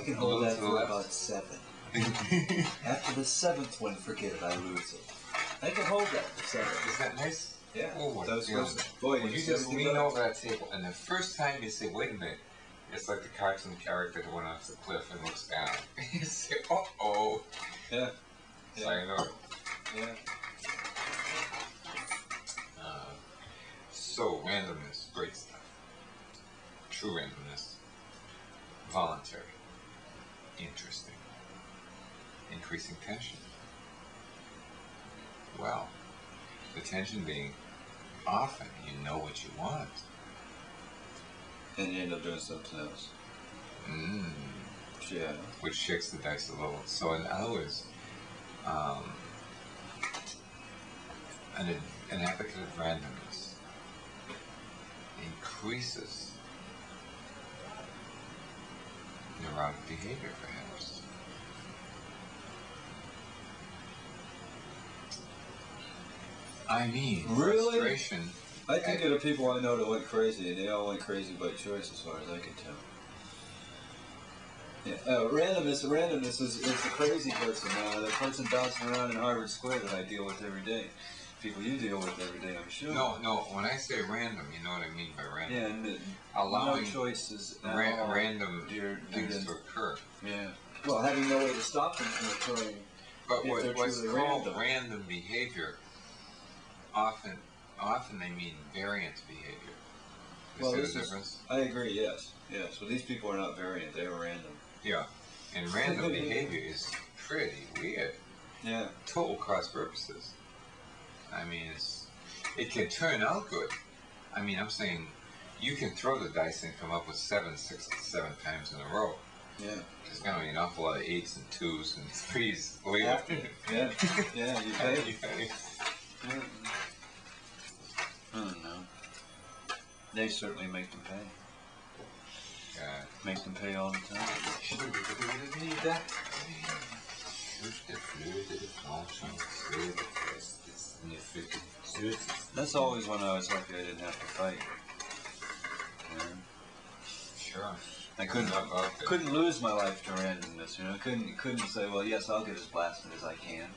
can hold that for about 7. After the 7th one, forget it, I lose it. I can hold that for 7. Is that nice? Yeah. Oh, boy, you just lean over that table, and the first time you say, wait a minute, it's like the cartoon character that went off the cliff and looks down. You say, uh-oh. Yeah. So I know. Yeah. So, randomness, great stuff. True randomness. Voluntary. Interesting. Increasing tension. Well, the tension being often you know what you want. And you end up doing something else. Yeah. Which shakes the dice a little. So in other words, an advocate of randomness increases neurotic behavior, perhaps. I mean, really? frustration. I think there are people I know that went crazy, and they all went crazy by choice, as far as I can tell. Yeah, randomness is the crazy person. The person bouncing around in Harvard Square that I deal with every day. People you deal with every day, I'm sure. No. When I say random, you know what I mean by random. Yeah, and allowing no choices. Random things to occur. Yeah. Well, having no way to stop them from occurring. But what's called random behavior, often they mean variant behavior. You see the difference? I agree. Yes. Well, these people are not variant; they are random. Yeah, and random behavior is pretty weird. Yeah. Total cross purposes. I mean, it can turn out good. I mean, I'm saying you can throw the dice and come up with 7 times in a row. Yeah. There's going to be an awful lot of 8s and 2s and 3s later. Yeah. You pay. Yeah. I don't know. They certainly make them pay. Make them pay all the time. That's always when I was lucky I didn't have to fight. Sure. I couldn't lose my life to randomness, you know. Couldn't say, well, yes, I'll get as blasted as I can.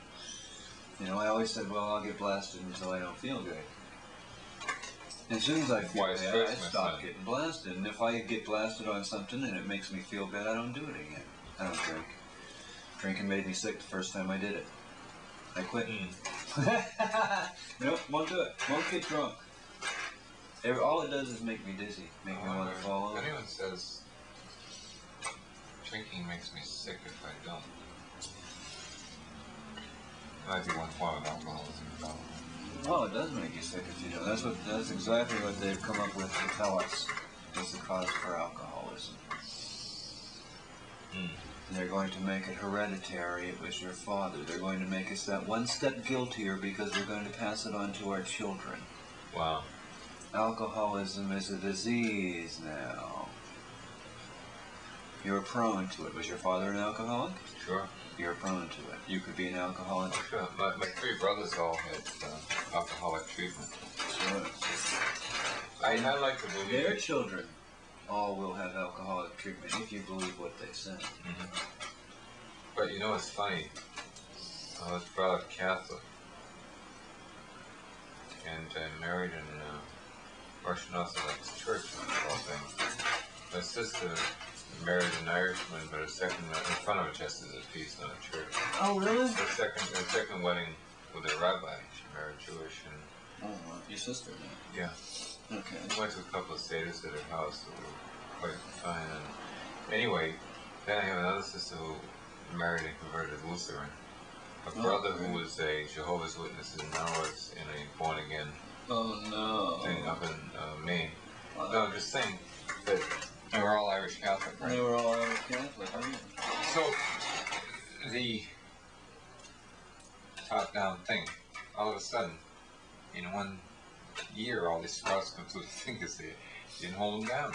You know, I always said, well, I'll get blasted until I don't feel good. As soon as I feel bad, I stop getting blasted. And if I get blasted on something and it makes me feel bad, I don't do it again. I don't drink. Drinking made me sick the first time I did it. I quit. Nope, won't do it. Won't get drunk. All it does is make me dizzy, make me want to fall over. If anyone says drinking makes me sick if I don't, it might be one form of alcoholism. Oh, it does make you sick if you don't. That's exactly what they've come up with to tell us is the cause for alcoholism. They're going to make it hereditary. It was your father. They're going to make us that one step guiltier because we're going to pass it on to our children. Wow. Alcoholism is a disease now. You're prone to it. Was your father an alcoholic? Sure. You're prone to it. You could be an alcoholic. Sure. My 3 brothers all had alcoholic treatment. Sure. I like to believe their children all will have alcoholic treatment if you believe what they say. But you know, it's funny. I was brought up Catholic and married in a Russian Orthodox church, all things. My sister married an Irishman, but her second, in front of a justice of peace, not a church. Oh, really? Her second wedding with a rabbi. She married Jewish and. Oh, well, your sister then? Yeah. Okay. I went to a couple of status at her house that were quite fine. And anyway, then I have another sister who married and converted Lutheran. A brother who was a Jehovah's Witness and now is in a born again thing up in Maine. Wow. No, I'm just saying that they were all Irish Catholic, right? They were all Irish Catholic, right? So the top-down thing, all of a sudden, in 1 year, all these sprouts come through the fingers. They didn't hold them down.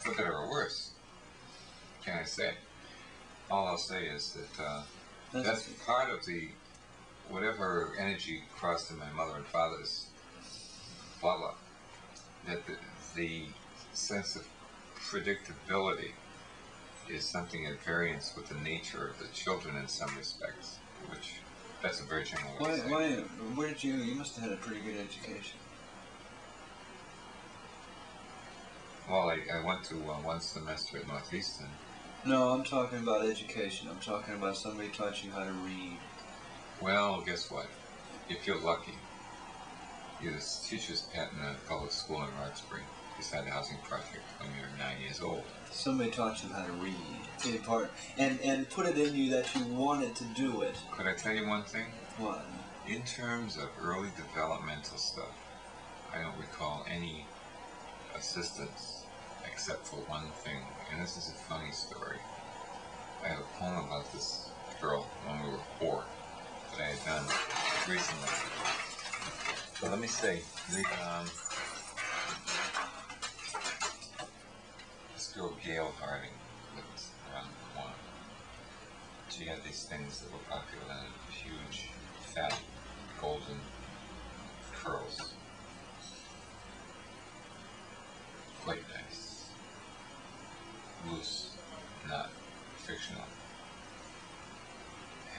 For better or worse, can I say? All I'll say is that that's part of the whatever energy crossed in my mother and father's blah blah. That the sense of predictability is something at variance with the nature of the children in some respects, which that's a very general way to say it. Where did you must have had a pretty good education. Well, I went to one semester at Northeastern. No, I'm talking about education. I'm talking about somebody taught you how to read. Well, guess what? If you're lucky, you're the teacher's pet in a public school in Roxbury, beside the housing project when you're 9 years old. Somebody taught you how to read, and put it in you that you wanted to do it. Could I tell you one thing? What? In terms of early developmental stuff, I don't recall any assistance except for one thing, and this is a funny story. I have a poem about this girl when we were 4 that I had done recently. So let me say, this girl Gail Harding lived around the corner. She had these things that were popular then, huge, fat, golden curls. Quite nice. Loose, not fictional.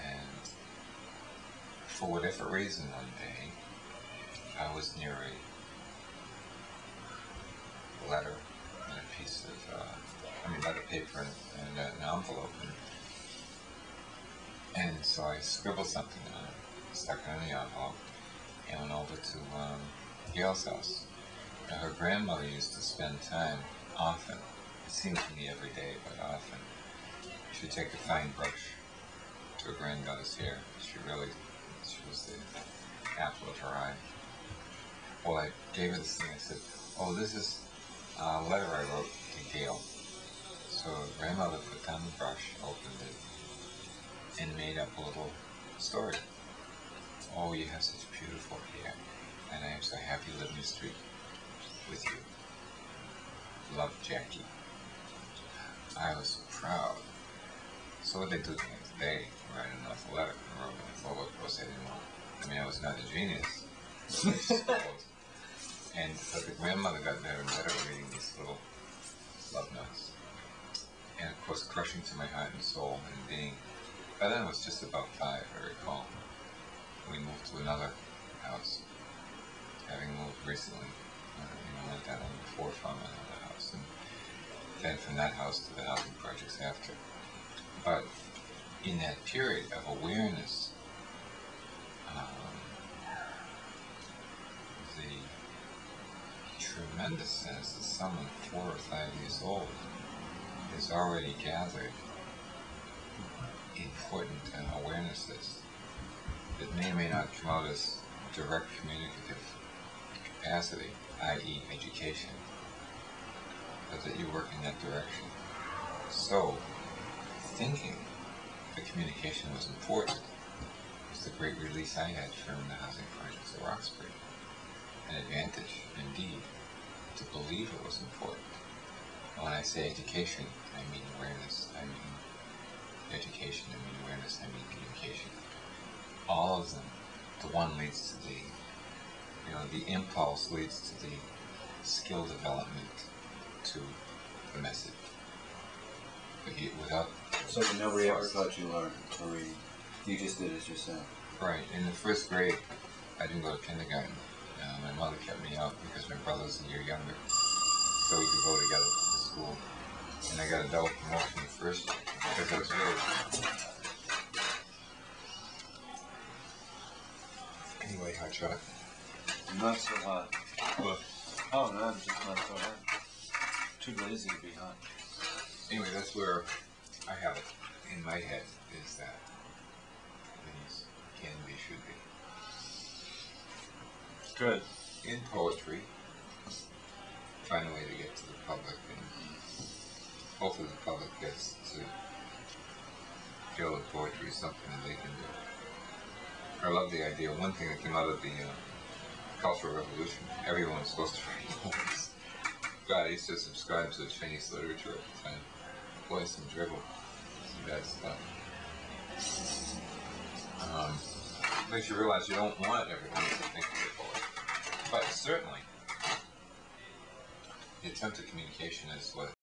And for whatever reason one day, I was near a letter and a piece of, letter paper and an envelope. And so I scribbled something on it, stuck it in the envelope, and went over to Gail's house. Now, her grandmother used to spend time often, it seemed to me every day, but often. She'd take a fine brush to her granddaughter's hair. She was the apple of her eye. Well, I gave her this thing. I said, "Oh, this is a letter I wrote to Gail." So grandmother put down the brush, opened it, and made up a little story. "Oh, you have such beautiful hair, and I am so happy living the street with you. Love, Jackie." I was proud. So what they do the next day, write another letter, and wrote it forward. Of course, I didn't want. I was not a genius. But the grandmother got better and better at reading these little love notes. And of course, crushing to my heart and soul and being. By then I was just about 5, I recall. We moved to another house, having moved recently. Went down before from another house, and then from that house to the housing projects after. But in that period of awareness, the tremendous sense that someone 4 or 5 years old has already gathered important awarenesses that may or may not come out as direct communicative capacity, i.e. education, but that you work in that direction. So, thinking that communication was important was the great release I had from the housing projects at Roxbury. An advantage, indeed, to believe it was important. When I say education, I mean awareness, I mean education, I mean awareness, I mean communication. All of them, the one leads to the impulse leads to the skill development to the message. But without... So nobody ever taught you learn to read? You just did it yourself? Right. In the 1st grade, I didn't go to kindergarten. My mother kept me out because my brother was a year younger. So we could go together to school. And I got a double promotion in the 1st year because I was really... Anyway, hot shot. Not so hot. What? Oh, no, I'm just not so hot. Too lazy to be hot. Anyway, that's where I have it in my head, is that things can be, should be. Good. In poetry, find a way to get to the public, and hopefully the public gets to feel that poetry is something that they can do. I love the idea. One thing that came out of the Cultural Revolution, everyone was supposed to write poems. God, I used to subscribe to Chinese literature at the time. Boy, some dribble, some bad stuff. Makes you realize you don't want everyone to think of a poet. But certainly, the attempt at communication is what